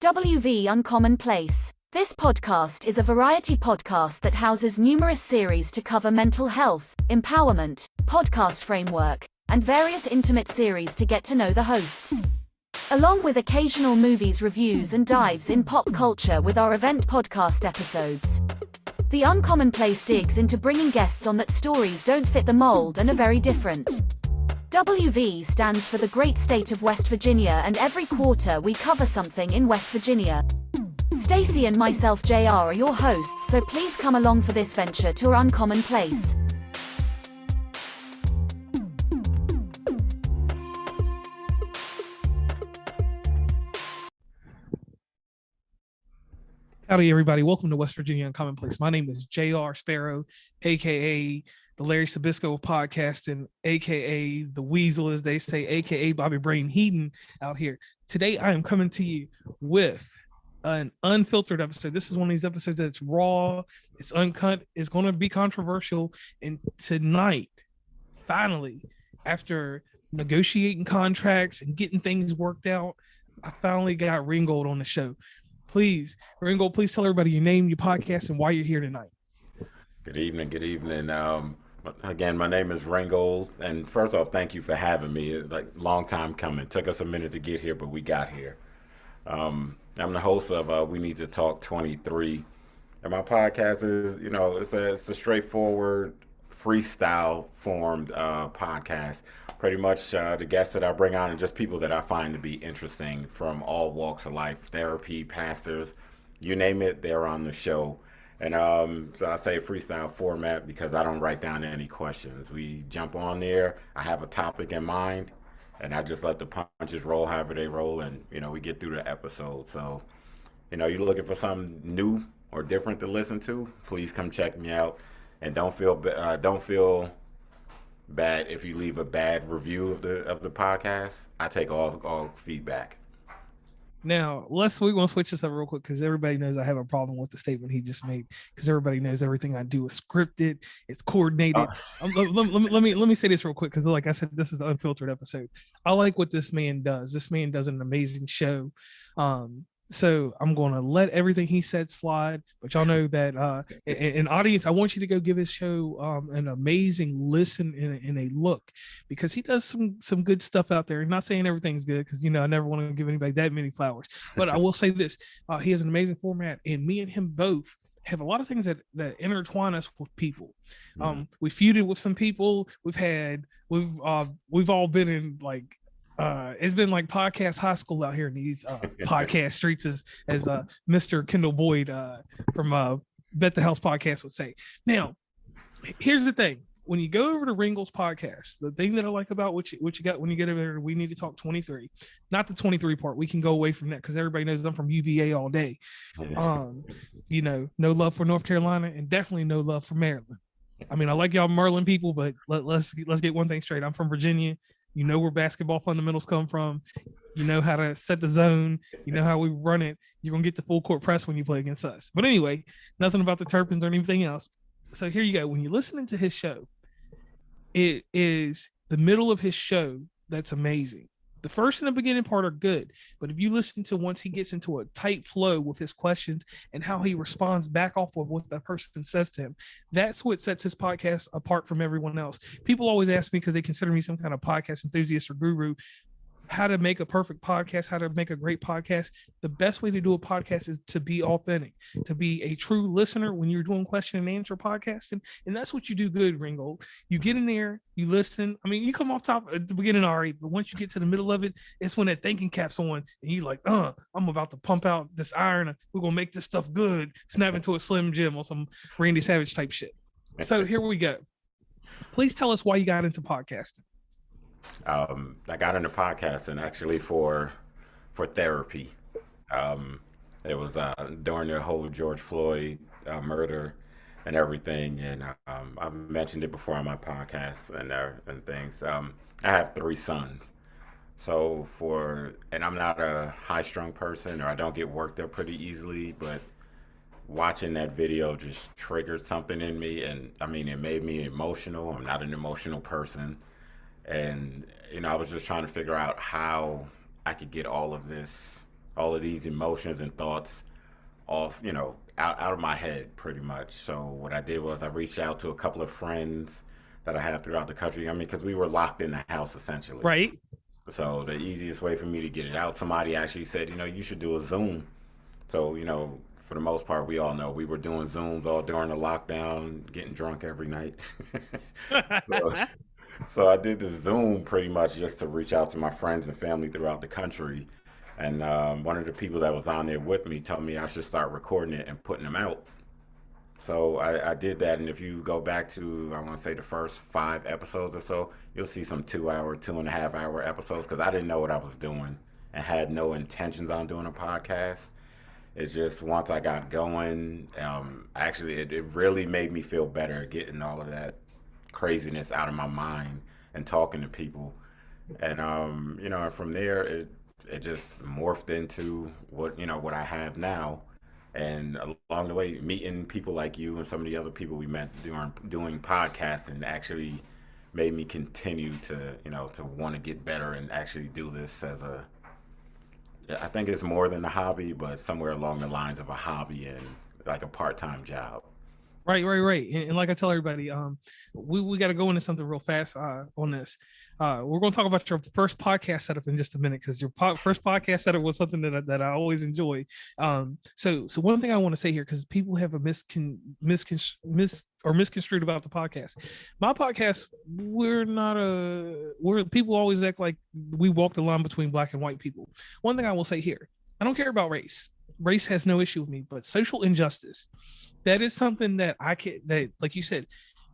WV Uncommon Place. This podcast is a variety podcast that houses numerous series to cover mental health, empowerment, podcast framework, and various intimate series to get to know the hosts. Along with occasional movies reviews and dives in pop culture with our event podcast episodes. The Uncommon Place digs into bringing guests on that stories don't fit the mold and are very different. WV stands for the great state of West Virginia, and every quarter we cover something in West Virginia. Stacy and myself, JR, are your hosts, so please come along for this venture to our Uncommon Place. Howdy, everybody. Welcome to West Virginia Uncommon Place. My name is JR Sparrow, a.k.a. the Larry Sabisco of podcasting, a.k.a. the Weasel, as they say, a.k.a. Bobby Brain Heaton out here. Today, I am coming to you with an unfiltered episode. This is one of these episodes that's raw, it's uncut, it's going to be controversial. And tonight, finally, after negotiating contracts and getting things worked out, I finally got Ringold on the show. Please, Ringold, please tell everybody your name, your podcast, and why you're here tonight. Good evening. Again, my name is Ringold, and first off, thank you for having me. It's like long time coming. It took us a minute to get here, but we got here. I'm the host of We Need to Talk 23, and my podcast is, it's a straightforward, freestyle formed podcast. Pretty much the guests that I bring on are just people that I find to be interesting from all walks of life, therapy, pastors, you name it, they're on the show. And so I say freestyle format because I don't write down any questions. We jump on there. I have a topic in mind, and I just let the punches roll however they roll, and we get through the episode. So, you're looking for something new or different to listen to, please come check me out, and don't feel bad if you leave a bad review of the podcast. I take all feedback. Now, we're going to switch this up real quick because everybody knows I have a problem with the statement he just made, because everybody knows everything I do is scripted, it's coordinated. Let me say this real quick because, like I said, this is an unfiltered episode. I like what this man does. This man does an amazing show. So I'm going to let everything he said slide, but y'all know that in audience, I want you to go give his show an amazing listen and a look, because he does some good stuff out there. I'm not saying everything's good because, I never want to give anybody that many flowers, but I will say this. He has an amazing format, and me and him both have a lot of things that intertwine us with people. We feuded with some people. We've all been in like, it's been like podcast high school out here in these podcast streets, as Mr. Kendall Boyd from Bet the House podcast would say. Now, here's the thing. When you go over to Ringold's podcast, the thing that I like about what you got when you get over there, We Need to Talk 23, not the 23 part. We can go away from that because everybody knows I'm from UVA all day. No love for North Carolina, and definitely no love for Maryland. I mean, I like y'all Maryland people, but let's get one thing straight. I'm from Virginia. You know where basketball fundamentals come from. You know how to set the zone. You know how we run it. You're going to get the full court press when you play against us. But anyway, nothing about the Terrapins or anything else. So here you go. When you're listening to his show, it is the middle of his show that's amazing. The first and the beginning part are good, but if you listen to once he gets into a tight flow with his questions and how he responds back off of what that person says to him, that's what sets his podcast apart from everyone else. People always ask me, because they consider me some kind of podcast enthusiast or guru, how to make a perfect podcast, how to make a great podcast. The best way to do a podcast is to be authentic, to be a true listener when you're doing question and answer podcasting. And that's what you do good, Ringold. You get in there, you listen. I mean, you come off top at the beginning, all right, but once you get to the middle of it, it's when that thinking cap's on and you're like, I'm about to pump out this iron. We're going to make this stuff good. Snap into a Slim Jim or some Randy Savage type shit. So here we go. Please tell us why you got into podcasting. I got into podcasting actually for therapy. It was during the whole George Floyd murder and everything, and I've mentioned it before on my podcast and things. I have 3 sons, and I'm not a high-strung person, or I don't get worked up pretty easily, but watching that video just triggered something in me, and I mean, it made me emotional. I'm not an emotional person. And, I was just trying to figure out how I could get all of this all of these emotions and thoughts off, out of my head pretty much. So what I did was I reached out to a couple of friends that I have throughout the country. I mean, because we were locked in the house essentially. Right. So the easiest way for me to get it out, somebody actually said, you should do a Zoom. So, for the most part, we all know we were doing Zooms all during the lockdown, getting drunk every night. so, so I did the Zoom pretty much just to reach out to my friends and family throughout the country. And one of the people that was on there with me told me I should start recording it and putting them out. So I did that, and if you go back to, I want to say the first 5 episodes or so, you'll see some 2 hour, 2.5 hour episodes, because I didn't know what I was doing and had no intentions on doing a podcast. It's just once I got going, actually, it really made me feel better getting all of that craziness out of my mind and talking to people. And, and from there, it just morphed into what I have now. And along the way, meeting people like you and some of the other people we met doing podcasting actually made me continue to want to get better and actually do this I think it's more than a hobby, but somewhere along the lines of a hobby and like a part-time job. Right. And like I tell everybody, we got to go into something real fast on this. We're going to talk about your first podcast setup in just a minute, because your first podcast setup was something that I always enjoy. So one thing I want to say here, because people have a misconstrued about the podcast. My podcast, people always act like we walk the line between black and white people. One thing I will say here, I don't care about race. Race has no issue with me, but social injustice, that is something that like you said,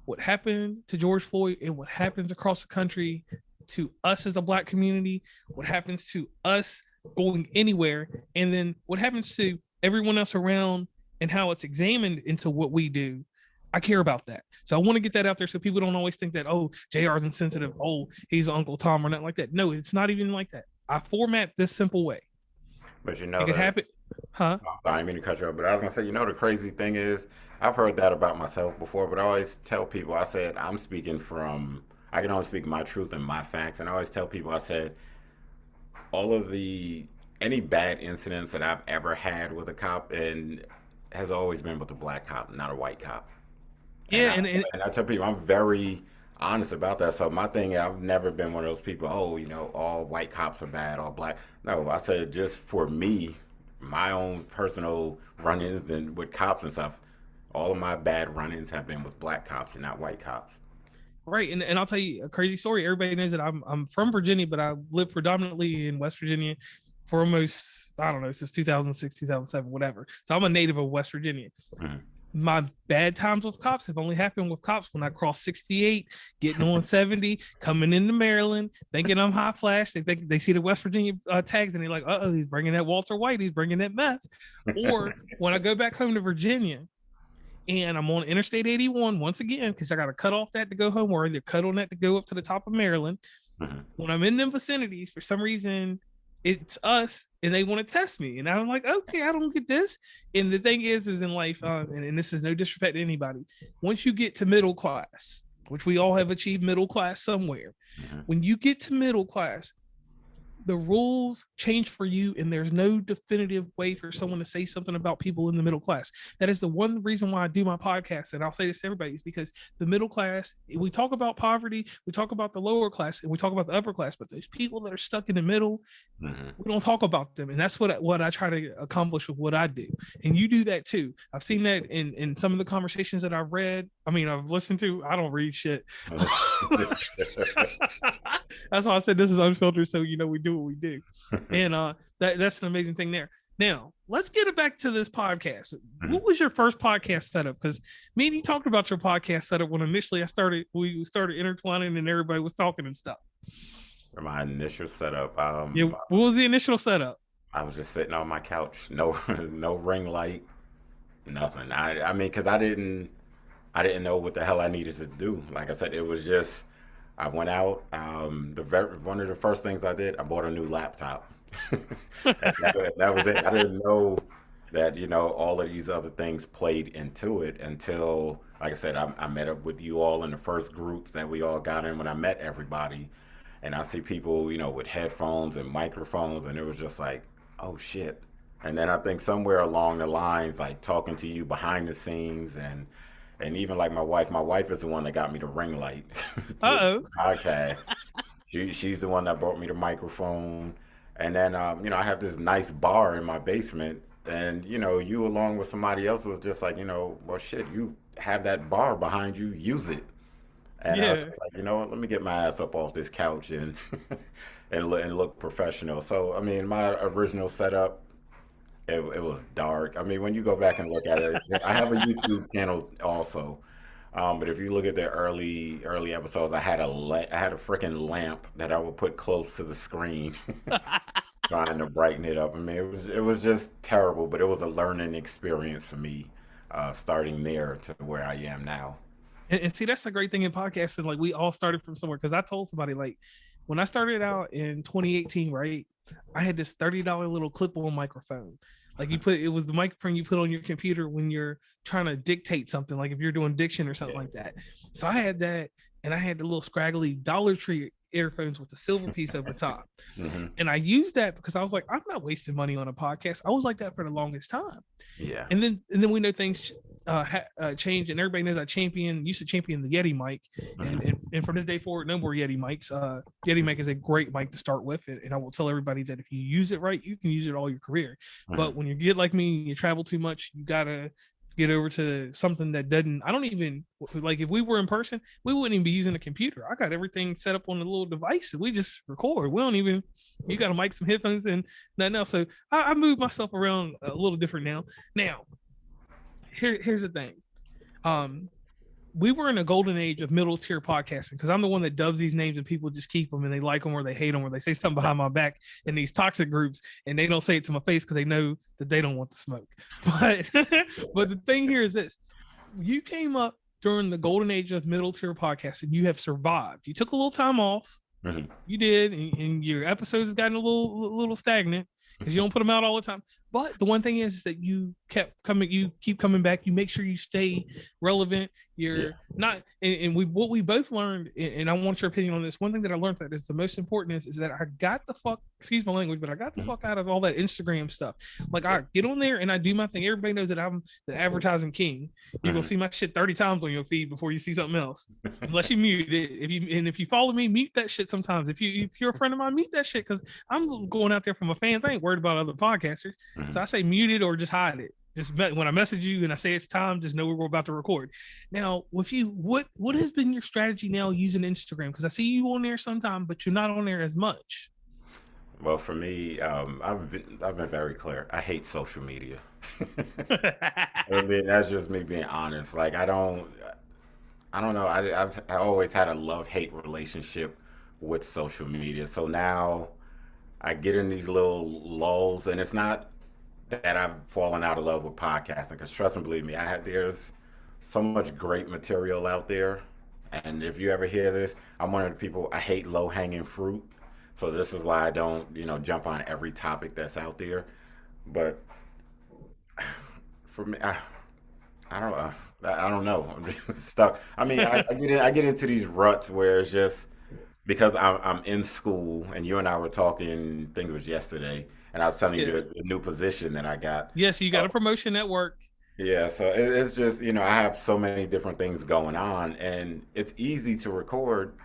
what happened to George Floyd and what happens across the country to us as a black community, what happens to us going anywhere, and then what happens to everyone else around and how it's examined into what we do. I care about that. So I want to get that out there so people don't always think that, oh, JR is insensitive, oh, he's Uncle Tom or nothing like that. No, it's not even like that. I format this simple way. But it could happen. Huh? I didn't mean to cut you off, but I was gonna say, the crazy thing is, I've heard that about myself before, but I always tell people, I said, I can only speak my truth and my facts, and I always tell people, I said, any bad incidents that I've ever had with a cop and has always been with a black cop, not a white cop. Yeah, and I tell people, I'm very honest about that. So my thing, I've never been one of those people, all white cops are bad, all black. No, I said, just for me, my own personal run-ins and with cops and stuff, all of my bad run-ins have been with black cops and not white cops. Right, and I'll tell you a crazy story. Everybody knows that I'm from Virginia, but I live predominantly in West Virginia for almost, I don't know, since 2006, 2007, whatever. So I'm a native of West Virginia. Mm-hmm. My bad times with cops have only happened with cops when I crossed 68, getting on 70, coming into Maryland, thinking I'm hot flash. They think they see the West Virginia tags and they're like, uh-oh, he's bringing that Walter White, he's bringing that meth. Or when I go back home to Virginia and I'm on Interstate 81 once again, because I got to cut off that to go home, or either cut on that to go up to the top of Maryland. Mm-hmm. When I'm in them vicinities, for some reason, it's us and they want to test me, and I'm like, okay, I don't get this. And the thing is in life, and this is no disrespect to anybody, once you get to middle class, which we all have achieved middle class somewhere, when you get to middle class, the rules change for you, and there's no definitive way for someone to say something about people in the middle class. That is the one reason why I do my podcast, and I'll say this to everybody, is because the middle class, we talk about poverty, we talk about the lower class, and we talk about the upper class, but those people that are stuck in the middle, we don't talk about them. And that's what I try to accomplish with what I do. And you do that too. I've seen that in some of the conversations that I've listened to. I don't read shit. That's why I said this is unfiltered, so we do what we do. And that's an amazing thing there. Now let's get it back to this podcast. What was your first podcast setup? Because me and you talked about your podcast setup when initially we started intertwining and everybody was talking and stuff. For my initial setup, what was the initial setup? I was just sitting on my couch, no ring light, nothing. I mean, because I didn't know what the hell I needed to do. Like I said, it was just, I went out. One of the first things I did, I bought a new laptop. that was it. I didn't know that all of these other things played into it until, like I said, I met up with you all in the first groups that we all got in when I met everybody, and I see people with headphones and microphones, and it was just like, oh shit. And then I think somewhere along the lines, like talking to you behind the scenes, and even like my wife is the one that got me the ring light to Uh-oh. the podcast. She's the one that brought me the microphone. And then, I have this nice bar in my basement. And, you along with somebody else was just like, well, shit, you have that bar behind you, use it. And I was Yeah. like, you know what, let me get my ass up off this couch and and look professional. So, I mean, my original setup, it was dark. I mean, when you go back and look at it, I have a YouTube channel also. But if you look at the early episodes, I had a freaking lamp that I would put close to the screen, trying to brighten it up. I mean, it was just terrible, but it was a learning experience for me, starting there to where I am now. And see, that's the great thing in podcasting. Like we all started from somewhere. Because I told somebody, like, when I started out in 2018, right, I had this $30 little clip-on microphone. Like it was the microphone you put on your computer when you're trying to dictate something, like if you're doing diction or something Yeah. like that. So I had that, and I had the little scraggly Dollar Tree earphones with the silver piece over top. Hmm. And I used that because I was like, I'm not wasting money on a podcast. I was like that for the longest time. Yeah. And then we know things change, and everybody knows I used to champion the Yeti mic, and from this day forward, no more Yeti mics. Yeti mic is a great mic to start with, and I will tell everybody that if you use it right, you can use it all your career. But when you get like me, you travel too much, you gotta get over to something that doesn't. I don't even like, if we were in person, we wouldn't even be using a computer. I got everything set up on the little device, and we just record. We don't even. You got a mic, some headphones, and nothing else. So I move myself around a little different now. Now, here's the thing. We were in a golden age of middle tier podcasting, because I'm the one that dubs these names and people just keep them and they like them or they hate them or they say something behind my back in these toxic groups and they don't say it to my face because they know that they don't want the smoke. But but the thing here is this: you came up during the golden age of middle tier podcasting. You have survived. You took a little time off. Hmm. You did, and your episodes have gotten a little stagnant because you don't put them out all the time. But the one thing is that you keep coming back. You make sure you stay relevant. You're not, and what we both learned, and I want your opinion on this. One thing that I learned that is the most important is that I got the fuck, excuse my language, but I got the fuck out of all that Instagram stuff. Like, I get on there and I do my thing. Everybody knows that I'm the advertising king. You're gonna see my shit 30 times on your feed before you see something else, unless you mute it. If you follow me, mute that shit sometimes. If you're a friend of mine, mute that shit, because I'm going out there for my fans. I ain't worried about other podcasters. So I say mute it or just hide it. Just when I message you and I say it's time, just know we're about to record. Now, with you, what has been your strategy now using Instagram? Because I see you on there sometime, but you're not on there as much. Well, for me, I've been very clear. I hate social media. I mean, that's just me being honest. Like, I don't know. I always had a love-hate relationship with social media. So now I get in these little lulls, and it's not that I've fallen out of love with podcasting. Because trust and believe me, there's so much great material out there. And if you ever hear this, I'm one of the people, I hate low-hanging fruit. So this is why I don't, jump on every topic that's out there. But for me, I don't, I don't know. I'm just stuck. I mean, I get into these ruts where it's just because I'm in school, and you and I were talking. I think it was yesterday, and I was telling you the new position that I got. Yes, you got a promotion at work. Yeah, so it's just, I have so many different things going on, and it's easy to record.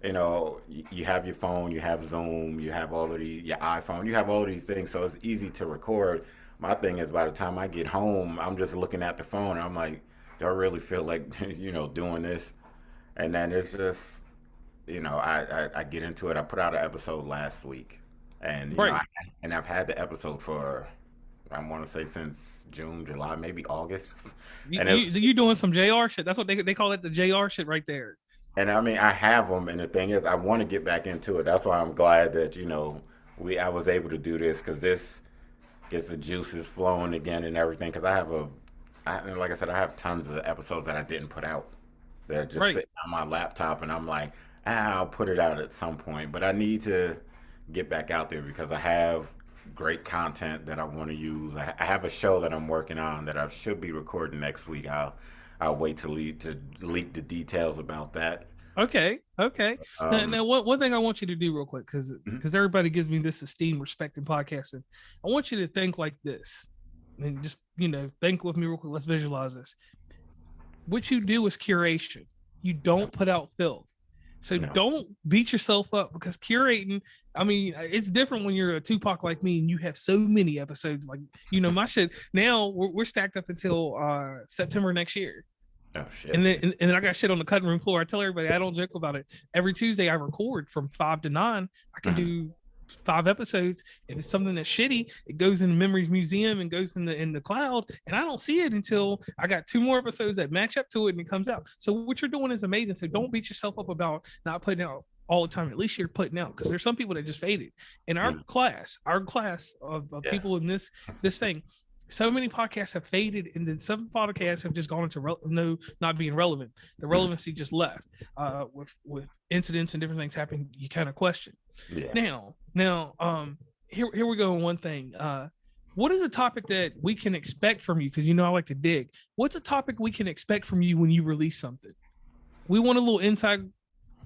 You have your phone, you have Zoom, you have all of your iPhone, you have all these things, so it's easy to record. My thing is, by the time I get home, I'm just looking at the phone, and I'm like, do I really feel like, doing this? And then it's just, I get into it. I put out an episode last week, and Right. and I've had the episode for, I want to say, since June, July, maybe August. You, And you, it, you doing some JR shit. That's what they call it, the JR shit right there. and I mean, I have them, and the thing is, I want to get back into it. That's why I'm glad that I was able to do this, because this gets the juices flowing again and everything. Because and like I said, I have tons of episodes that I didn't put out. They're just Right. sitting on my laptop, and I'm like, I'll put it out at some point. But I need to get back out there because I have great content that I want to use. I have a show that I'm working on that I should be recording next week. I'll wait to leak the details about that. Okay. Okay. Now, one thing I want you to do real quick, because Mhm. everybody gives me this esteem, respect, in podcasting. I want you to think like this, and just think with me real quick. Let's visualize this. What you do is curation. You don't put out filth. So No. don't beat yourself up because curating, I mean, it's different when you're a Tupac like me and you have so many episodes. Like, my shit now we're stacked up until September next year. Oh And shit. then I got shit on the cutting room floor. I tell everybody I don't joke about it. Every Tuesday I record from 5 to 9. I can Mhm. do 5 episodes. If it's something that's shitty, it goes in the memories museum and goes in the cloud, and I don't see it until I got 2 more episodes that match up to it and it comes out. So what you're doing is amazing. So don't beat yourself up about not putting out all the time. At least you're putting out, because there's some people that just faded. In our Mhm. class, of Yeah. people in this thing, so many podcasts have faded, and then some podcasts have just gone into not being relevant. The Mhm. relevancy just left. With incidents and different things happening, you kind of question. Yeah. Now, here we go on one thing. What is a topic that we can expect from you? Because I like to dig. What's a topic we can expect from you when you release something? We want a little inside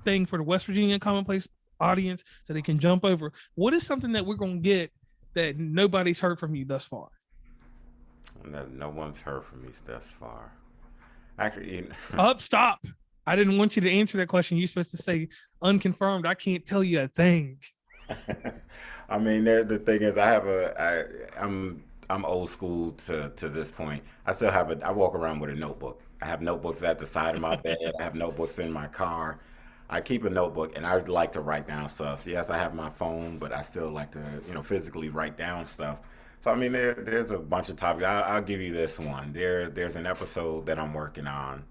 thing for the West Virginia Commonplace audience so they can jump over. What is something that we're going to get that nobody's heard from you thus far? No one's heard from me thus far. Actually, Stop. I didn't want you to answer that question. You're supposed to say unconfirmed. I can't tell you a thing. I mean, the thing is, I'm old school to this point. I walk around with a notebook. I have notebooks at the side of my bed. I have notebooks in my car. I keep a notebook, and I like to write down stuff. Yes, I have my phone, but I still like to, physically write down stuff. So I mean, there's a bunch of topics. I'll give you this one. There's an episode that I'm working on.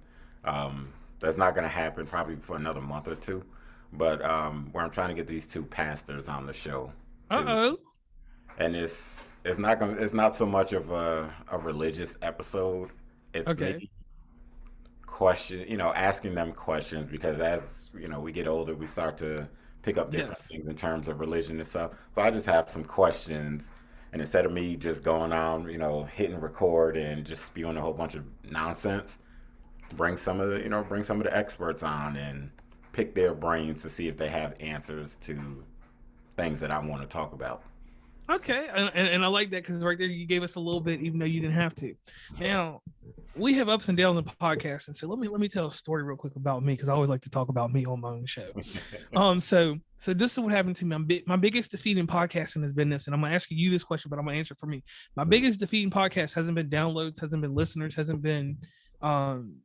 That's not going to happen probably for another month or two, but where I'm trying to get these two pastors on the show too, Uh-oh. and it's not so much of a religious episode. It's Okay. me asking them questions, because as we get older, we start to pick up different Yes. things in terms of religion and stuff. So I just have some questions, and instead of me just going on, hitting record and just spewing a whole bunch of nonsense, bring some of the experts on and pick their brains to see if they have answers to things that I want to talk about. Okay. And I like that, because right there you gave us a little bit, even though you didn't have to. Now, we have ups and downs in podcasting. So let me tell a story real quick about me, because I always like to talk about me on my own show. So this is what happened to me. My biggest defeat in podcasting has been this, and I'm gonna ask you this question, but I'm gonna answer it for me. My biggest defeat in podcast hasn't been downloads, hasn't been listeners, hasn't been um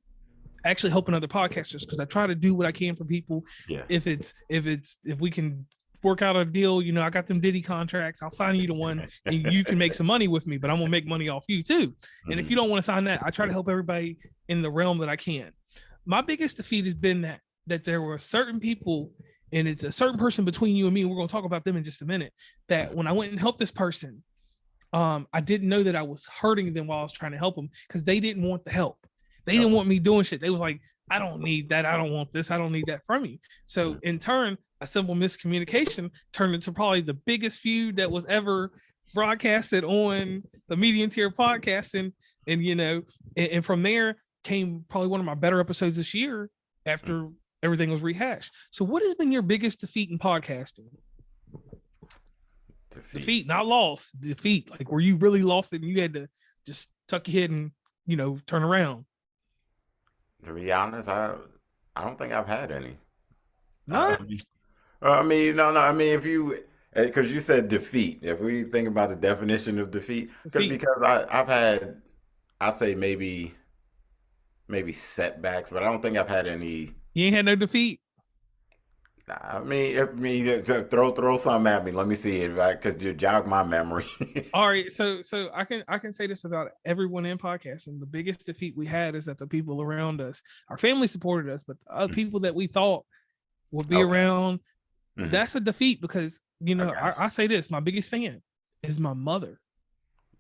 actually helping other podcasters, because I try to do what I can for people. Yeah. If we can work out a deal, I got them Diddy contracts. I'll sign you to one, and you can make some money with me, but I'm gonna make money off you too. And if you don't want to sign that, I try to help everybody in the realm that I can. My biggest defeat has been that there were certain people, and it's a certain person between you and me. We're gonna talk about them in just a minute. That when I went and helped this person, I didn't know that I was hurting them while I was trying to help them, because they didn't want the help. They didn't want me doing shit. They was like, I don't need that. I don't want this. I don't need that from you. So in turn, a simple miscommunication turned into probably the biggest feud that was ever broadcasted on the median tier podcasting. And from there came probably one of my better episodes this year after everything was rehashed. So what has been your biggest defeat in podcasting? Defeat, not loss. Defeat, like where you really lost it and you had to just tuck your head and turn around. To be honest, I don't think I've had any. Not. I mean, no. I mean, if you because you said defeat. If we think about the definition of defeat, Defeat. because I've had, I say maybe setbacks, but I don't think I've had any. You ain't had no defeat. Throw something at me. Let me see it, right? Because you jog my memory. All right, so I can say this about everyone in podcasting. The biggest defeat we had is that the people around us, our family supported us, but the other people that we thought would be Okay. around, Mhm. that's a defeat, because I got I say this: my biggest fan is my mother.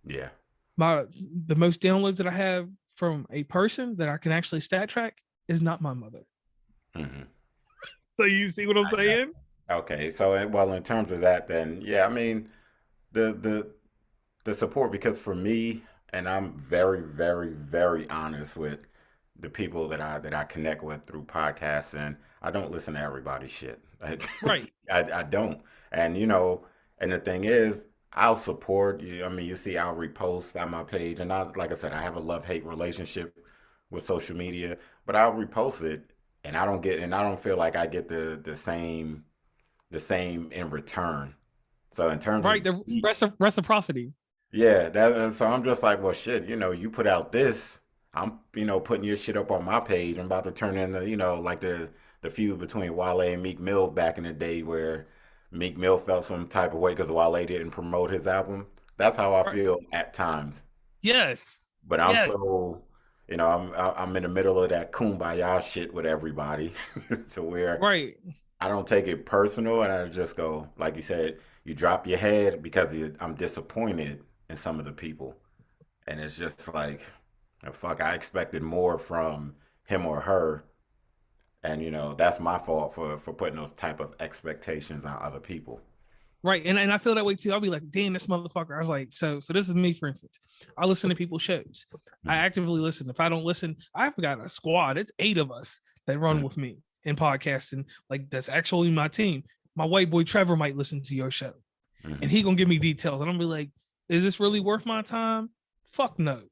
you. Yeah. The most downloads that I have from a person that I can actually stat track is not my mother. Hmm. So you see what I'm saying? Okay. So, well, in terms of that, then, yeah, I mean, the the support, because for me, and I'm very, very, very honest with the people that I connect with through podcasts, and I don't listen to everybody's shit. Right. I don't. And and the thing is, I'll support you. I mean, you see, I'll repost on my page, and like I said, I have a love-hate relationship with social media, but I'll repost it, and I don't feel like I get the same in return. So in terms of Right. The reciprocity. yeah, so I'm just like, well, shit, you put out this, I'm, putting your shit up on my page. I'm about to turn in like the feud between Wale and Meek Mill back in the day where Meek Mill felt some type of way because Wale didn't promote his album. That's how I Right. feel at times. Yes. But I'm Yes. so, I'm in the middle of that kumbaya shit with everybody to where Right. I don't take it personal, and I just go, like you said, you drop your head because I'm disappointed in some of the people, and it's just like, oh, fuck, I expected more from him or her, and that's my fault for putting those type of expectations on other people. Right. And I feel that way too. I'll be like, damn, this motherfucker. I was like, so this is me, for instance. I listen to people's shows. I Mhm. actively listen. If I don't listen, I've got a squad. It's 8 of us that run Mhm. with me in podcasting. Like, that's actually my team. My white boy Trevor might listen to your show and Mhm. he gonna give me details. And I'm gonna be like, is this really worth my time? Fuck no.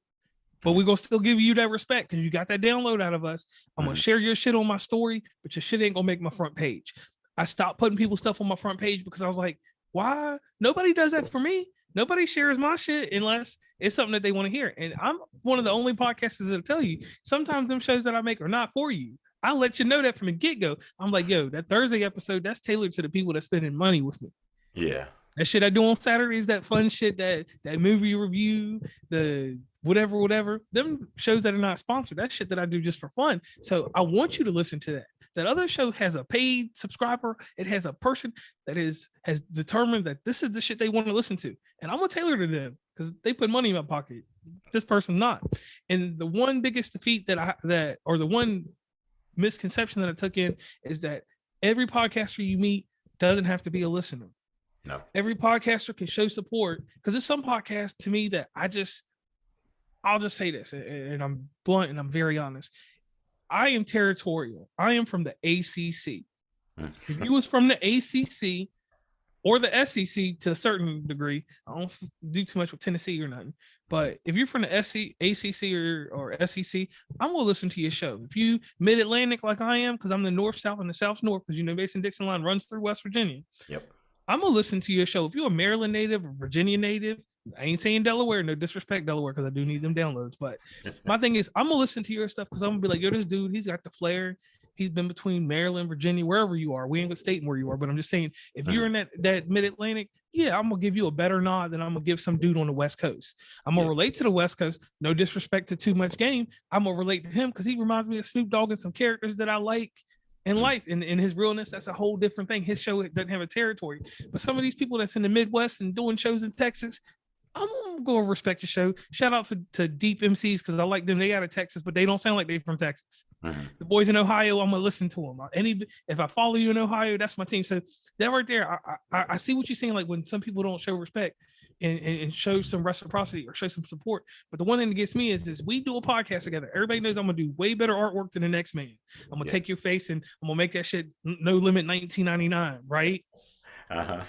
But Mhm. we're gonna still give you that respect because you got that download out of us. I'm gonna Mhm. share your shit on my story, but your shit ain't gonna make my front page. I stopped putting people's stuff on my front page because I was like, why? Nobody does that for me. Nobody shares my shit unless it's something that they want to hear. And I'm one of the only podcasters that'll tell you sometimes them shows that I make are not for you. I'll let you know that from the get-go. I'm like, yo, that Thursday episode, that's tailored to the people that's spending money with me. Yeah. That shit I do on Saturdays, that fun shit, that movie review, the whatever. Them shows that are not sponsored, that shit that I do just for fun. So I want you to listen to that. That other show has a paid subscriber. It has a person that has determined that this is the shit they want to listen to, and I'm gonna tailor to them because they put money in my pocket. This person not. And the one biggest defeat or the one misconception that I took in is that every podcaster you meet doesn't have to be a listener. No. Every podcaster can show support because there's some podcasts to me that I'll just say this, and I'm blunt and I'm very honest. I am territorial. I am from the ACC. If you was from the ACC or the SEC to a certain degree, I don't do too much with Tennessee or nothing. But if you're from the ACC or SEC, I'm gonna listen to your show. If you Mid Atlantic like I am, because I'm the North South and the South North, because Mason Dixon line runs through West Virginia. Yep. I'm gonna listen to your show. If you're a Maryland native or Virginia native, I ain't saying Delaware, no disrespect Delaware, because I do need them downloads. But my thing is, I'm gonna listen to your stuff because I'm gonna be like, yo, this dude, he's got the flair. He's been between Maryland, Virginia, wherever you are. We ain't gonna state where you are, but I'm just saying, if you're in that Mid Atlantic, yeah, I'm gonna give you a better nod than I'm gonna give some dude on the West Coast. I'm gonna relate to the West Coast. No disrespect to Too Much Game. I'm gonna relate to him because he reminds me of Snoop Dogg and some characters that I like in life. And in his realness, that's a whole different thing. His show doesn't have a territory. But some of these people that's in the Midwest and doing shows in Texas, I'm gonna respect your show. Shout out to Deep MCs because I like them. They out of Texas, but they don't sound like they're from Texas. The boys in Ohio, I'm gonna listen to them. If I follow you in Ohio, that's my team. So that right there, I see what you're saying. Like when some people don't show respect and show some reciprocity or show some support. But the one thing that gets me is we do a podcast together. Everybody knows I'm gonna do way better artwork than the next man. I'm gonna take your face and I'm gonna make that shit no limit 1999, right? Uh-huh.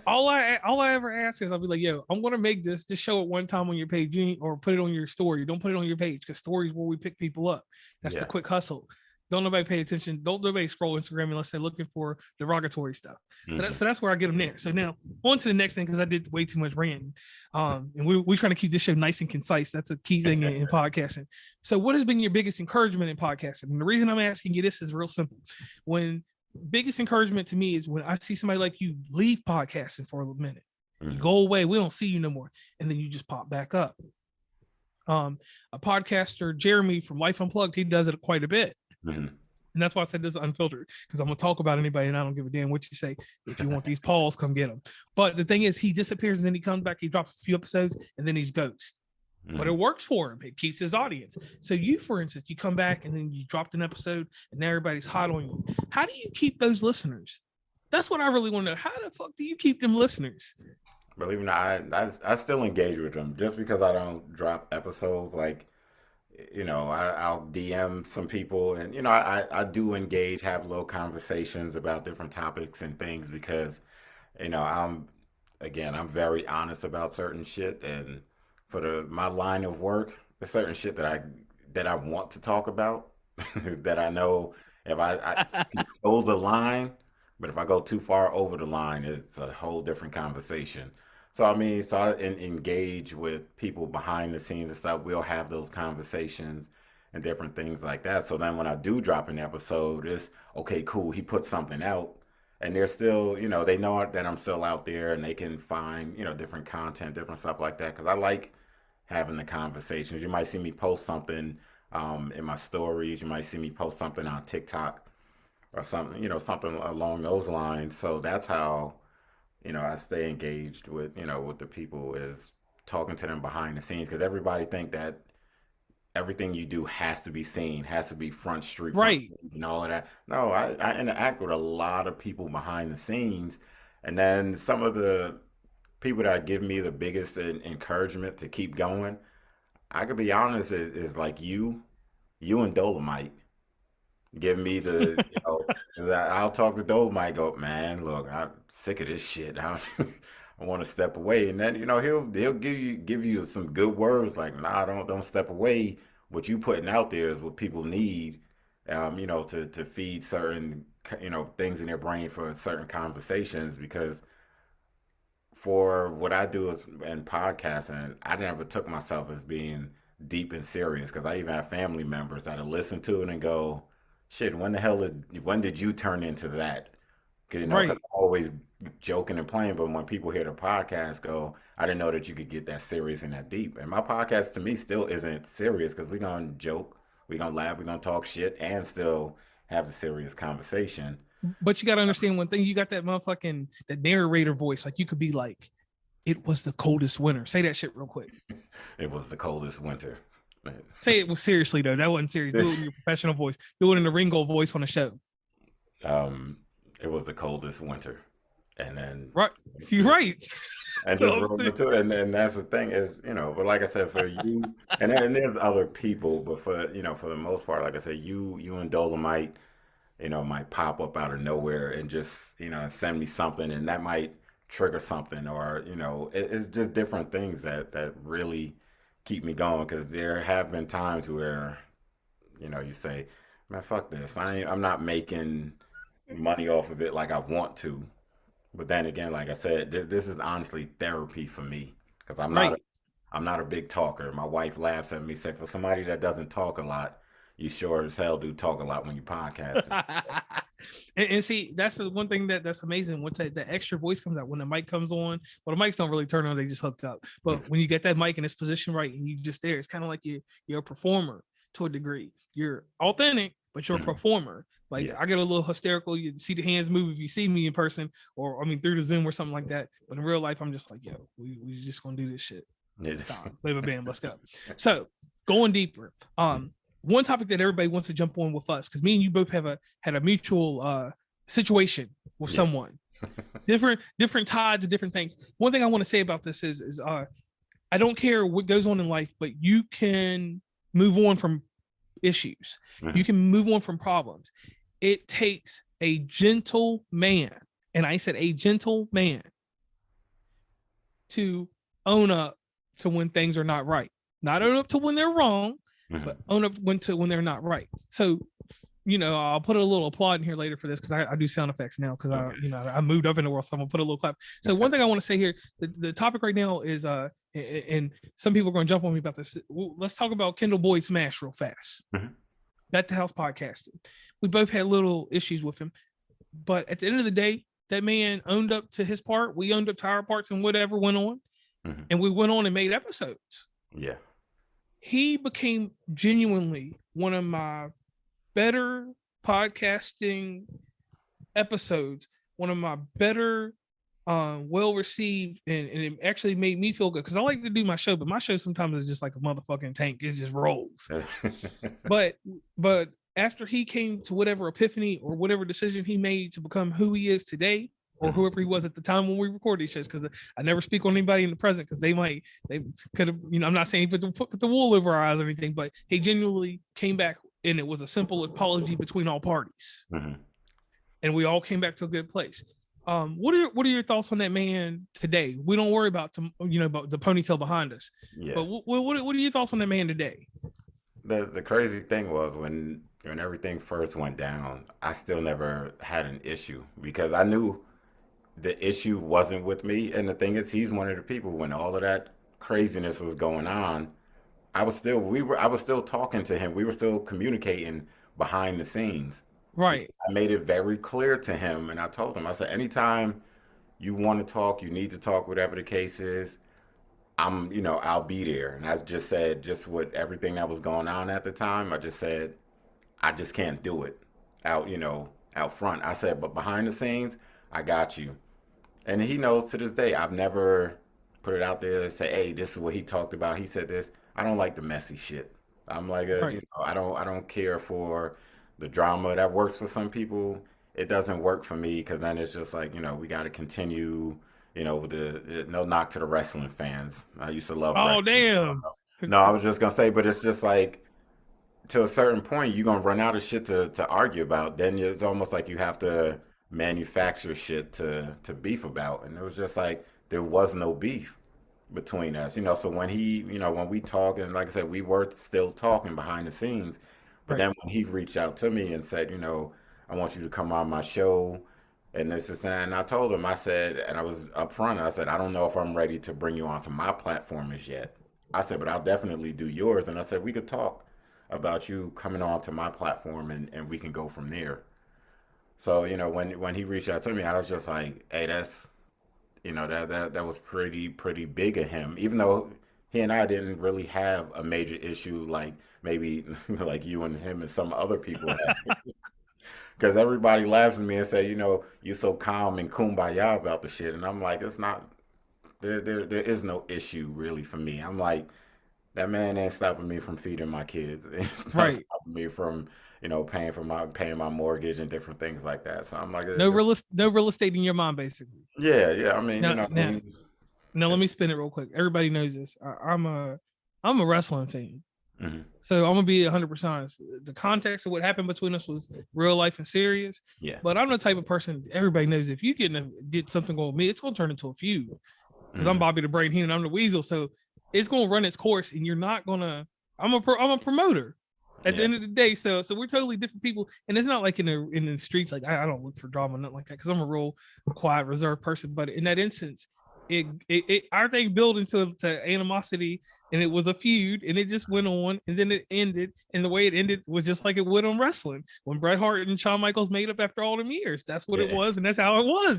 all I ever ask is I'll be like, yo, I'm gonna make this. Just show it one time on your page, or put it on your story. Don't put it on your page because stories where we pick people up. That's the quick hustle. Don't nobody pay attention. Don't nobody scroll Instagram unless they're looking for derogatory stuff. So that's where I get them there. So now on to the next thing because I did way too much ranting. And we're trying to keep this show nice and concise. That's a key thing in podcasting. So what has been your biggest encouragement in podcasting? And the reason I'm asking you this is real simple. When biggest encouragement to me is when I see somebody like you leave podcasting for a minute, you go away, we don't see you no more, and then you just pop back up. A podcaster, Jeremy from Life Unplugged, he does it quite a bit. And that's why I said this is unfiltered, because I'm gonna talk about anybody and I don't give a damn what you say. If you want these Pauls, come get them. But the thing is, he disappears and then he comes back, he drops a few episodes, and then he's ghost. But it works for him. It keeps his audience. So you, for instance, you come back and then you dropped an episode and now everybody's hot on you. How do you keep those listeners? That's what I really want to know. How the fuck do you keep them listeners? Believe it or not, I still engage with them just because I don't drop episodes. Like, I'll DM some people, and I do engage, have little conversations about different topics and things because I'm very honest about certain shit, and for my line of work, there's certain shit that I want to talk about that I know if I can toe the line, but if I go too far over the line, it's a whole different conversation. So I mean, engage with people behind the scenes and stuff. We'll have those conversations and different things like that. So then when I do drop an episode, it's okay, cool. He put something out, and they're still, they know that I'm still out there, and they can find, different content, different stuff like that. Because I like having the conversations. You might see me post something in my stories. You might see me post something on TikTok or something, something along those lines. So that's how, I stay engaged with, with the people is talking to them behind the scenes because everybody think that everything you do has to be seen, has to be front street, Right. and all of that. No, I interact with a lot of people behind the scenes, and then some of the people that give me the biggest encouragement to keep going. I could be honest, is like you and Dolomite give me the, 'cause I'll talk to Dolomite, go, man, look, I'm sick of this shit. I want to step away, and then he'll give you some good words like, nah, don't step away. What you putting out there is what people need, to feed certain things in their brain for certain conversations because for what I do is in podcasting, I never took myself as being deep and serious because I even have family members that'll listen to it and go, "Shit, when did you turn into that?" Because Right. I'm always joking and playing, but when people hear the podcast, go, "I didn't know that you could get that serious and that deep." And my podcast to me still isn't serious because we're gonna joke, we're gonna laugh, we're gonna talk shit, and still have the serious conversation. But you got to understand one thing. You got that motherfucking that narrator voice. Like you could be like, it was the coldest winter. Say that shit real quick. It was the coldest winter. Say it was seriously though. That wasn't serious. Do it in your professional voice. Do it in the Ringold voice on the show. Um, it was the coldest winter, and then Right. You're right. and just rolled into it. And then that's the thing is, but like I said, for you, and there's other people, but for the most part, like I said, you and Dolomite, might pop up out of nowhere and just, send me something, and that might trigger something, or it's just different things that really keep me going because there have been times where, you say, man, fuck this, I'm not making money off of it like I want to. But then again, like I said, this is honestly therapy for me because Right. I'm not a big talker. My wife laughs at me, say, for somebody that doesn't talk a lot, you sure as hell do talk a lot when you podcast. and see, that's the one thing that's amazing. Once the extra voice comes out, when the mic comes on, well, the mics don't really turn on; they just hooked up. But when you get that mic in its position right, and you just there, it's kind of like you're a performer to a degree. You're authentic, but you're a performer. Like Yeah. I get a little hysterical. You see the hands move if you see me in person, or I mean through the Zoom or something like that. But in real life, I'm just like, yo, we just gonna do this shit. Stop. Baby bam, let's go. So going deeper. One topic that everybody wants to jump on with us, because me and you both had a mutual situation with Yeah. someone. different tides of different things. One thing I want to say about this is I don't care what goes on in life, but you can move on from issues. You can move on from problems. It takes a gentle man, and I said a gentle man, to own up to when things are not right. Not own up to when they're wrong, but own up when they're not right. So, I'll put a little applaud in here later for this because I do sound effects now because I moved up in the world, so I'm gonna put a little clap. So one thing I want to say here, the topic right now is and some people are going to jump on me about this. Let's talk about Kendall Boyd Smash real fast. At the House podcasting, we both had little issues with him, but at the end of the day, that man owned up to his part. We owned up to our parts, and whatever went on, and we went on and made episodes. Yeah. He became genuinely one of my better podcasting episodes, one of my better well received, and it actually made me feel good because I like to do my show, but my show sometimes is just like a motherfucking tank. It just rolls. but after he came to whatever epiphany or whatever decision he made to become who he is today, or whoever he was at the time when we record these shows, because I never speak on anybody in the present because they could have, I'm not saying put the wool over our eyes or anything, but he genuinely came back and it was a simple apology between all parties. And we all came back to a good place. What are your thoughts on that man today? We don't worry about about the ponytail behind us. Yeah. But what are your thoughts on that man today? The crazy thing was when everything first went down, I still never had an issue because I knew the issue wasn't with me. And the thing is, he's one of the people when all of that craziness was going on, I was still talking to him. We were still communicating behind the scenes. Right. I made it very clear to him, and I told him, I said, anytime you want to talk, you need to talk, whatever the case is, I'll be there. And I just said, just with everything that was going on at the time, I just said, I just can't do it out front. I said, but behind the scenes, I got you. And he knows to this day, I've never put it out there and say, hey, this is what he talked about. He said this. I don't like the messy shit. I'm like, right. I don't care for the drama that works for some people. It doesn't work for me because then it's just like, we got to continue, with the no knock to the wrestling fans. I used to love wrestling. Damn. No, I was just going to say, but it's just like to a certain point, you're going to run out of shit to argue about. Then it's almost like you have to manufacture shit to beef about. And it was just like there was no beef between us, so when when we talk, and like I said, we were still talking behind the scenes. But then when he reached out to me and said, I want you to come on my show and this and that, and I told him, I said, and I was upfront, I said, I don't know if I'm ready to bring you onto my platform as yet. I said, but I'll definitely do yours. And I said, we could talk about you coming on to my platform and we can go from there. So, when he reached out to me, I was just like, hey, that's, that was pretty big of him, even though he and I didn't really have a major issue like maybe like you and him and some other people have. Because everybody laughs at me and say, you're so calm and kumbaya about the shit. And I'm like, it's not, there is no issue really for me. I'm like, that man ain't stopping me from feeding my kids. It's not stopping me from, paying my mortgage and different things like that. So I'm like, no real estate in your mind, basically. Yeah. I mean, now let me spin it real quick. Everybody knows this. I'm a wrestling fan. Mm-hmm. So I'm gonna be 100% honest. The context of what happened between us was real life and serious. Yeah. But I'm the type of person everybody knows. If you get something going with me, it's gonna turn into a feud. Because I'm Bobby the Brain Heenan, I'm the Weasel. So it's gonna run its course, and you're not gonna. I'm a promoter at the end of the day. So we're totally different people, and it's not like in the streets. Like I don't look for drama, nothing like that, because I'm a real quiet, reserved person. But in that instance, our thing built into animosity, and it was a feud, and it just went on, and then it ended, and the way it ended was just like it would on wrestling when Bret Hart and Shawn Michaels made up after all them years. That's what it was, and that's how it was,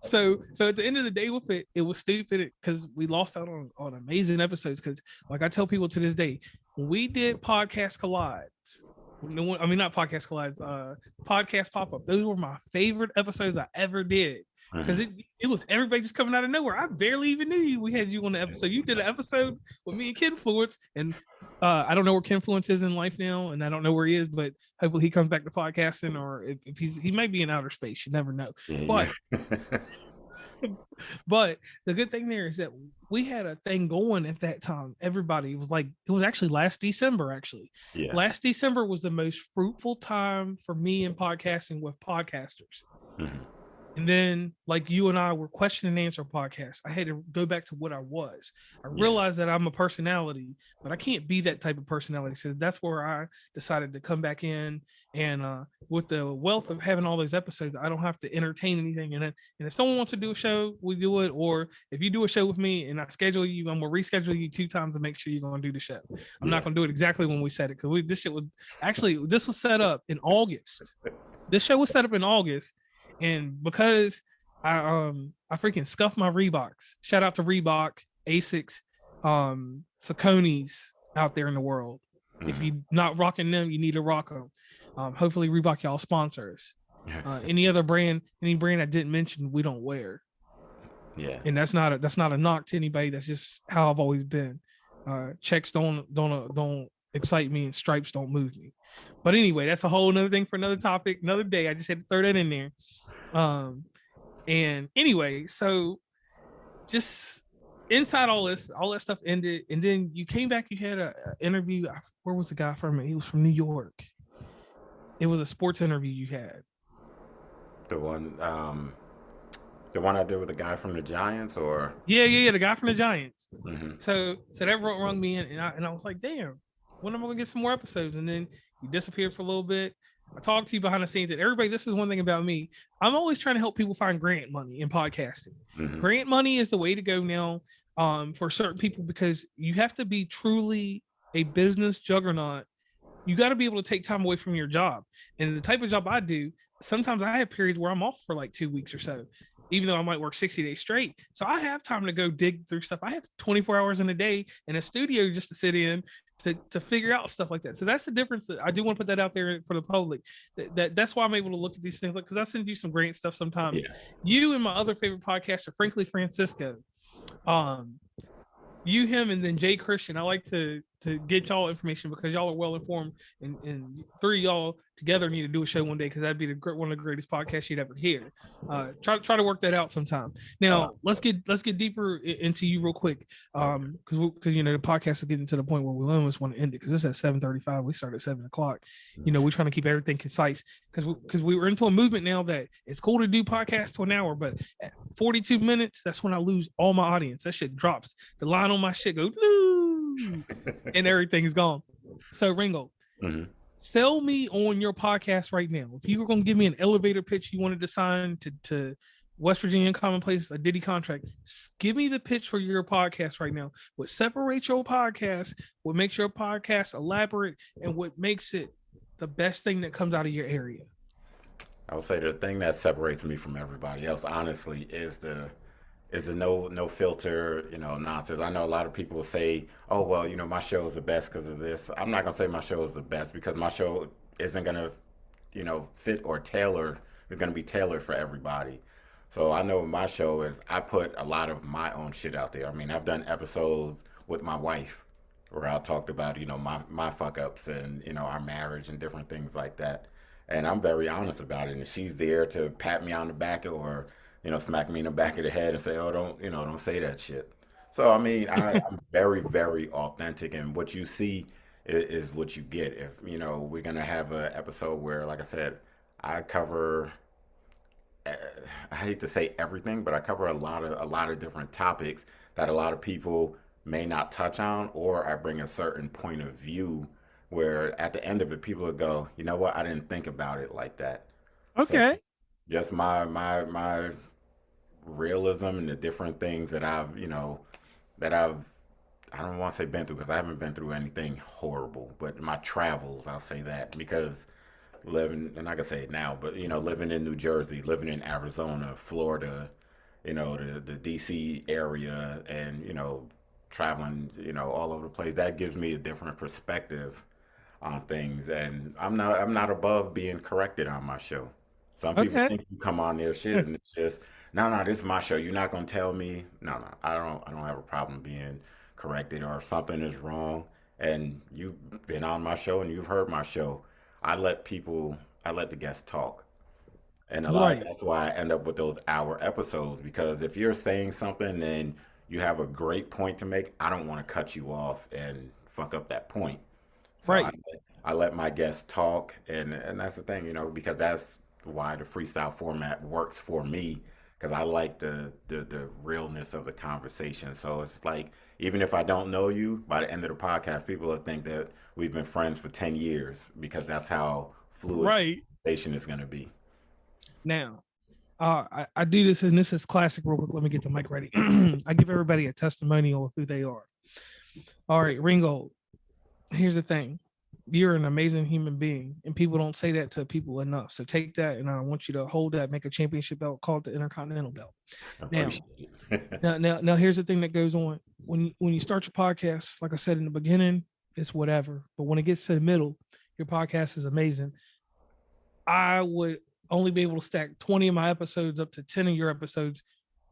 So at the end of the day with it was stupid because we lost out on amazing episodes. Because like I tell people to this day, when we did Podcast Collides, not Podcast Collides, Podcast Pop-Up, those were my favorite episodes I ever did. Because it was everybody just coming out of nowhere. I barely even knew we had you on the episode. You did an episode with me and Kenfluence, and I don't know where Kenfluence is in life now, and I don't know where he is, but hopefully he comes back to podcasting, or if he might be in outer space. You never know. But but the good thing there is that we had a thing going at that time. Everybody was like, it was actually last December. Last December was the most fruitful time for me in podcasting with podcasters. And then, like you and I were question and answer podcasts, I had to go back to what I was. I realized that I'm a personality, but I can't be that type of personality. So that's where I decided to come back in. And with the wealth of having all those episodes, I don't have to entertain anything in it. And if someone wants to do a show, we do it. Or if you do a show with me and I schedule you, I'm going to reschedule you 2 times to make sure you're going to do the show. I'm not going to do it exactly when we said it, because this was set up in August. This show was set up in August. And because I freaking scuffed my Reeboks. Shout out to Reebok, Asics, Saucony's out there in the world. If you're not rocking them, you need to rock them. Hopefully Reebok y'all sponsors. Any brand I didn't mention, we don't wear. Yeah. And that's not a knock to anybody. That's just how I've always been. Checks don't excite me, and stripes don't move me. But anyway, that's a whole nother thing for another topic, another day. I just had to throw that in there. And anyway, so just inside all that stuff ended, and then you came back. You had a interview. Where was the guy from? He was from New York. It was a sports interview you had. The one I did with the guy from the Giants, or Yeah, the guy from the Giants. mm-hmm. So that rung me in, and I was like, damn, when am I gonna get some more episodes? And then you disappeared for a little bit. I talked to you behind the scenes, and everybody, this is one thing about me. I'm always trying to help people find grant money in podcasting. Mm-hmm. Grant money is the way to go now, for certain people, because you have to be truly a business juggernaut. You got to be able to take time away from your job. And the type of job I do, sometimes I have periods where I'm off for like 2 weeks or so, even though I might work 60 days straight. So I have time to go dig through stuff. I have 24 hours in a day in a studio just to sit in to figure out stuff like that. So that's the difference. That I do want to put that out there for the public. That's why I'm able to look at these things, because I send you some great stuff sometimes. Yeah. You and my other favorite podcaster, Frankly Francisco, you, him, and then Jay Christian. I like to get y'all information because y'all are well informed, and three of y'all together need to do a show one day, because that'd be one of the greatest podcasts you'd ever hear. Try to work that out sometime. Now let's get deeper into you real quick, because you know the podcast is getting to the point where we almost want to end it, because it's at 7:35. We start at 7 o'clock. You know, we're trying to keep everything concise, because we were into a movement now that it's cool to do podcasts to an hour, but at 42 minutes, that's when I lose all my audience. That shit drops. The line on my shit goes and everything's gone. So Ringold, sell me on your podcast right now. If you were going to give me an elevator pitch you wanted to sign to West Virginia Commonplace, a Diddy contract, give me the pitch for your podcast right now. What separates your podcast, what makes your podcast elaborate, and what makes it the best thing that comes out of your area? I would say the thing that separates me from everybody else, honestly, is the no filter, nonsense. I know a lot of people say, oh, well, my show is the best because of this. I'm not going to say my show is the best, because my show isn't going to, fit or tailor. It's going to be tailored for everybody. So I know my show is, I put a lot of my own shit out there. I mean, I've done episodes with my wife where I talked about, my fuck ups and, our marriage and different things like that. And I'm very honest about it. And she's there to pat me on the back, or smack me in the back of the head and say, oh, don't say that shit. So, I mean, I'm very, very authentic, and what you see is what you get. If, we're going to have an episode where, like I said, I cover, I hate to say everything, but I cover a lot of different topics that a lot of people may not touch on, or I bring a certain point of view where at the end of it, people will go, you know what, I didn't think about it like that. Okay. So just my realism and the different things that I don't want to say been through, because I haven't been through anything horrible, but my travels, I'll say that, because living, and I can say it now, but living in New Jersey, living in Arizona, Florida, the DC area, and traveling, all over the place, that gives me a different perspective on things, and I'm not above being corrected on my show. Some people think you come on their shit and it's just, no, this is my show. You're not gonna tell me. No, I don't have a problem being corrected, or if something is wrong and you've been on my show and you've heard my show, I let the guests talk. And that's why I end up with those hour episodes, because if you're saying something and you have a great point to make, I don't want to cut you off and fuck up that point. So I let my guests talk, and that's the thing, because that's why the freestyle format works for me, because I like the realness of the conversation. So it's like, even if I don't know you, by the end of the podcast, people will think that we've been friends for 10 years, because that's how fluid conversation is going to be. Now, I do this, and this is classic real quick. Let me get the mic ready. I give everybody a testimonial of who they are. All right, Ringold, here's the thing. You're an amazing human being, and people don't say that to people enough. So take that, and I want you to hold that, make a championship belt, call it the Intercontinental belt. Now, here's the thing that goes on. When you start your podcast, like I said in the beginning, it's whatever. But when it gets to the middle, your podcast is amazing. I would only be able to stack 20 of my episodes up to 10 of your episodes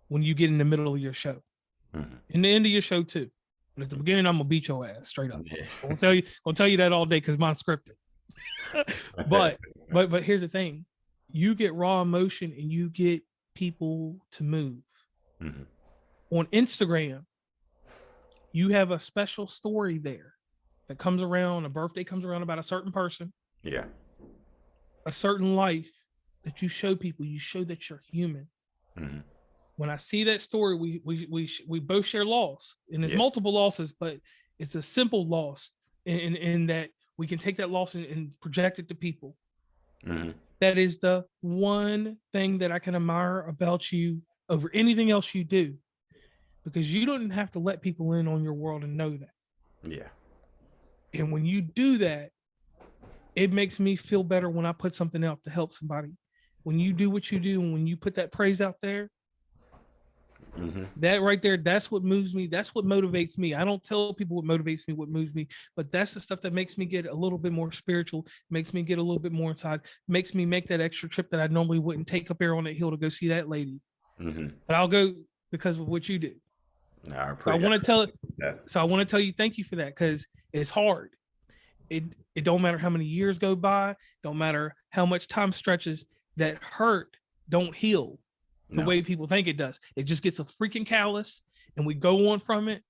when you get in the middle of your show. In the end of your show too. But at the beginning, I'm gonna beat your ass straight up. I'll tell you that all day, because mine's scripted. but here's the thing: you get raw emotion, and you get people to move. Mm-hmm. On Instagram, you have a special story there that comes around, a birthday comes around about a certain person, Yeah. a certain life that you show people. You show that you're human. Mm-hmm. When I see that story, we both share loss, and there's multiple losses, but it's a simple loss in that we can take that loss and project it to people. Mm-hmm. That is the one thing that I can admire about you over anything else you do, because you don't have to let people in on your world and know that. Yeah. And when you do that, it makes me feel better when I put something out to help somebody. When you do what you do, and when you put that praise out there, Mm-hmm. that right there, that's what moves me. That's what motivates me. I don't tell people what motivates me, what moves me, but that's the stuff that makes me get a little bit more spiritual, makes me get a little bit more inside, makes me make that extra trip that I normally wouldn't take up there on that hill to go see that lady. Mm-hmm. But I'll go because of what you do. So I want to tell it. So I want to tell you thank you for that, because it's hard. It don't matter how many years go by, don't matter how much time stretches, that hurt don't heal the way people think it does. It just gets a freaking callus, and we go on from it.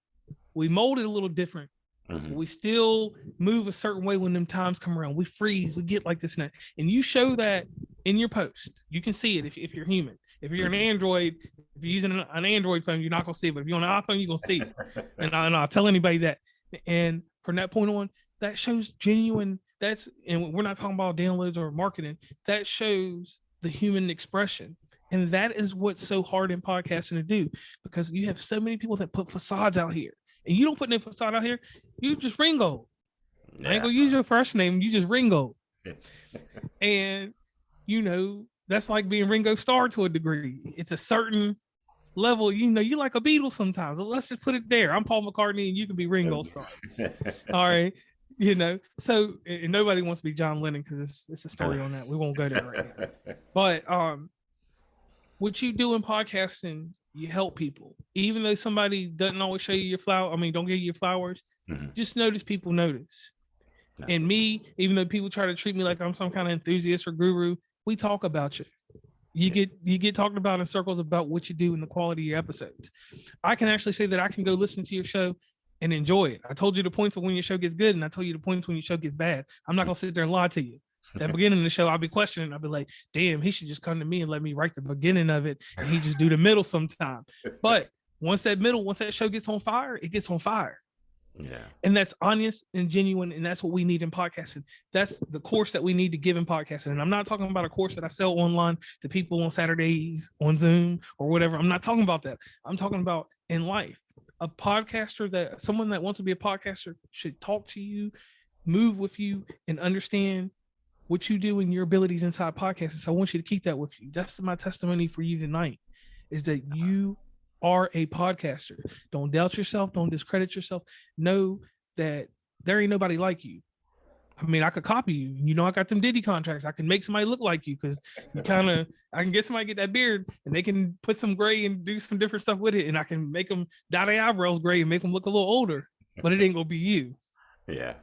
We mold it a little different. Mm-hmm. We still move a certain way when them times come around. We freeze, we get like this and that. And you show that in your post. You can see it if you're human. If you're an Android, if you're using an Android phone, you're not going to see it. But if you're on an iPhone, you're going to see it. And I'll tell anybody that. And from that point on, that shows genuine, and we're not talking about downloads or marketing. That shows the human expression. And that is what's so hard in podcasting to do, because you have so many people that put facades out here, and you don't put no facade out here. You just Ringold. I ain't gonna use your first name. You just Ringold. And that's like being Ringo Starr to a degree. It's a certain level. You like a Beatle sometimes. Let's just put it there. I'm Paul McCartney, and you can be Ringo Starr. All right. So and nobody wants to be John Lennon, because it's a story on that. We won't go there right now. But what you do in podcasting, you help people. Even though somebody doesn't always show you your don't give you your flowers, just notice people notice. And me, even though people try to treat me like I'm some kind of enthusiast or guru, we talk about you. You get talked about in circles about what you do and the quality of your episodes. I can actually say that I can go listen to your show and enjoy it. I told you the points of when your show gets good, and I told you the points when your show gets bad. I'm not gonna sit there and lie to you. At the beginning of the show, I'll be questioning. I'll be like, damn, he should just come to me and let me write the beginning of it, and he just do the middle sometime. But once that show gets on fire, it gets on fire. Yeah. And that's honest and genuine, and that's what we need in podcasting. That's the course that we need to give in podcasting. And I'm not talking about a course that I sell online to people on Saturdays on Zoom or whatever. I'm not talking about that. I'm talking about in life. A podcaster, someone that wants to be a podcaster, should talk to you, move with you, and understand what you do and your abilities inside podcasting. So I want you to keep that with you. That's my testimony for you tonight, is that you are a podcaster. Don't doubt yourself. Don't discredit yourself. Know that there ain't nobody like you. I mean, I could copy you. I got them Diddy contracts. I can make somebody look like you, because I can get somebody get that beard, and they can put some gray and do some different stuff with it. And I can make them dye their eyebrows gray and make them look a little older, but it ain't going to be you. Yeah.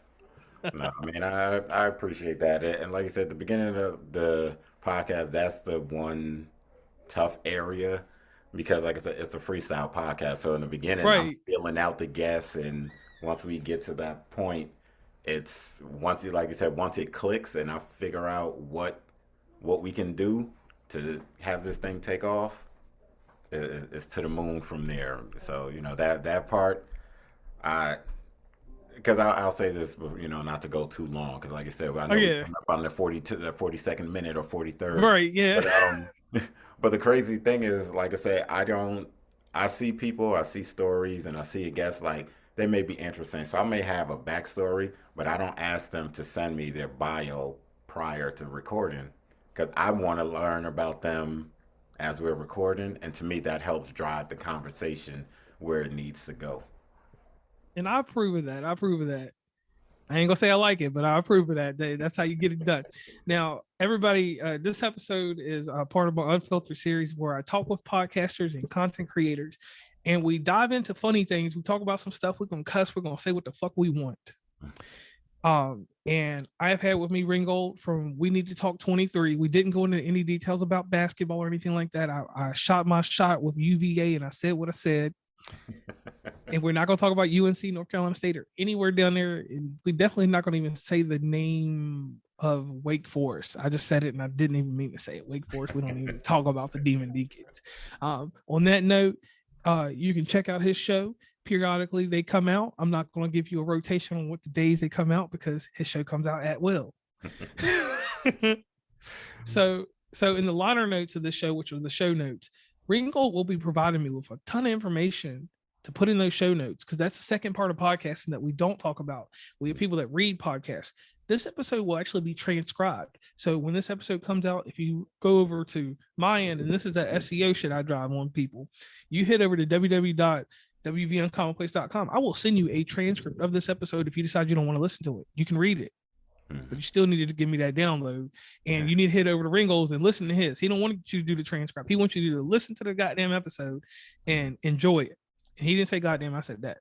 No, I mean, I appreciate that. And like I said, the beginning of the podcast, that's the one tough area, because like I said, it's a freestyle podcast. So in the beginning, right, I'm filling out the guests. And once we get to that point, once it clicks and I figure out what we can do to have this thing take off, it's to the moon from there. So, that part, because I'll say this, not to go too long, because like I said, I know we're up on the 42nd minute or 43rd. Right, yeah. But the crazy thing is, like I say, I see people, I see stories, and I see a guest, like, they may be interesting. So I may have a backstory, but I don't ask them to send me their bio prior to recording, because I want to learn about them as we're recording. And to me, that helps drive the conversation where it needs to go. And I approve of that. I ain't gonna say I like it, but I approve of that. That's how you get it done. Now, everybody, this episode is part of my Unfiltered series, where I talk with podcasters and content creators, and we dive into funny things. We talk about some stuff. We're gonna cuss. We're gonna say what the fuck we want. And I've had with me Ringold from We Need to Talk 23. We didn't go into any details about basketball or anything like that. I shot my shot with UVA and I said what I said. And we're not going to talk about UNC, North Carolina State, or anywhere down there. And we definitely not going to even say the name of Wake Forest. I just said it and I didn't even mean to say it. Wake Forest, we don't even talk about the Demon Deacons. On that note, you can check out his show. Periodically they come out. I'm not going to give you a rotation on what the days they come out because his show comes out at will. So in the liner notes of this show, which are the show notes, Ringold will be providing me with a ton of information to put in those show notes, because that's the second part of podcasting that we don't talk about. We have people that read podcasts. This episode will actually be transcribed. So when this episode comes out, if you go over to my end, and this is that SEO shit I drive on people, you hit over to www.wvuncommonplace.com. I will send you a transcript of this episode if you decide you don't want to listen to it. You can read it, but you still needed to give me that download, and you need to hit over to Ringold's and listen to his. He don't want you to do the transcript. He wants you to listen to the goddamn episode and enjoy it. And he didn't say goddamn, I said that.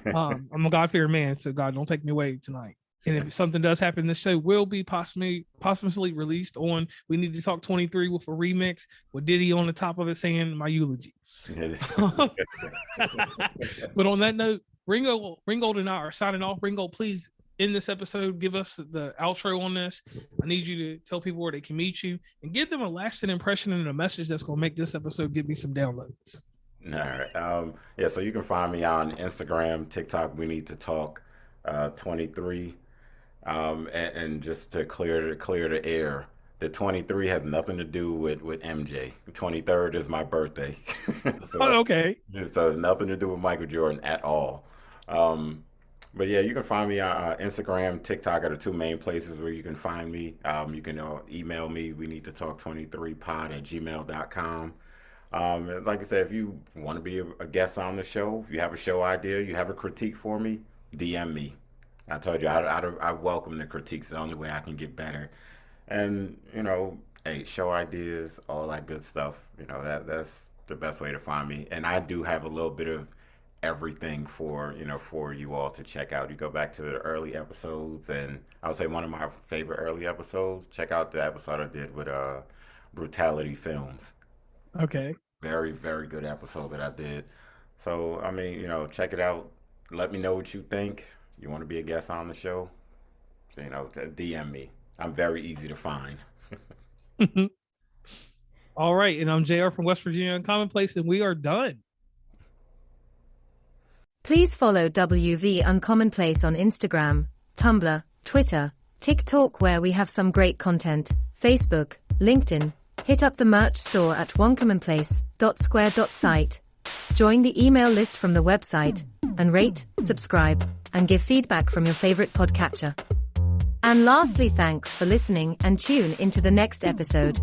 I'm a God-fearing man, so God, don't take me away tonight. And if something does happen, this show will be posthumously released on We Need to Talk 23 with a remix with Diddy on the top of it saying my eulogy. But on that note, Ringold and I are signing off. Ringold, please, in this episode, give us the outro on this. I need you to tell people where they can meet you and give them a lasting impression and a message that's going to make this episode give me some downloads. All right. So you can find me on Instagram, TikTok. We Need to Talk 23. And just to clear the air, the 23 has nothing to do with MJ. 23rd is my birthday. Okay. So it's nothing to do with Michael Jordan at all. But yeah, you can find me on Instagram, TikTok are the two main places where you can find me. You can email me, we need to talk 23pod@gmail.com. Like I said, if you want to be a guest on the show, if you have a show idea, you have a critique for me, DM me. I told you I welcome the critiques. The only way I can get better. And hey, show ideas, all that good stuff. That's the best way to find me. And I do have a little bit of everything for you all to check out. You go back to the early episodes, and I would say one of my favorite early episodes. Check out the episode I did with Brutality Films. Okay. Very, very good episode that I did. So, I mean, check it out. Let me know what you think. You want to be a guest on the show? DM me. I'm very easy to find. All right. And I'm JR from West Virginia Uncommonplace, and we are done. Please follow WV Uncommonplace on Instagram, Tumblr, Twitter, TikTok, where we have some great content, Facebook, LinkedIn. Hit up the merch store at oncommonplace.square.site. Join the email list from the website, and rate, subscribe, and give feedback from your favorite podcatcher. And lastly, thanks for listening, and tune into the next episode.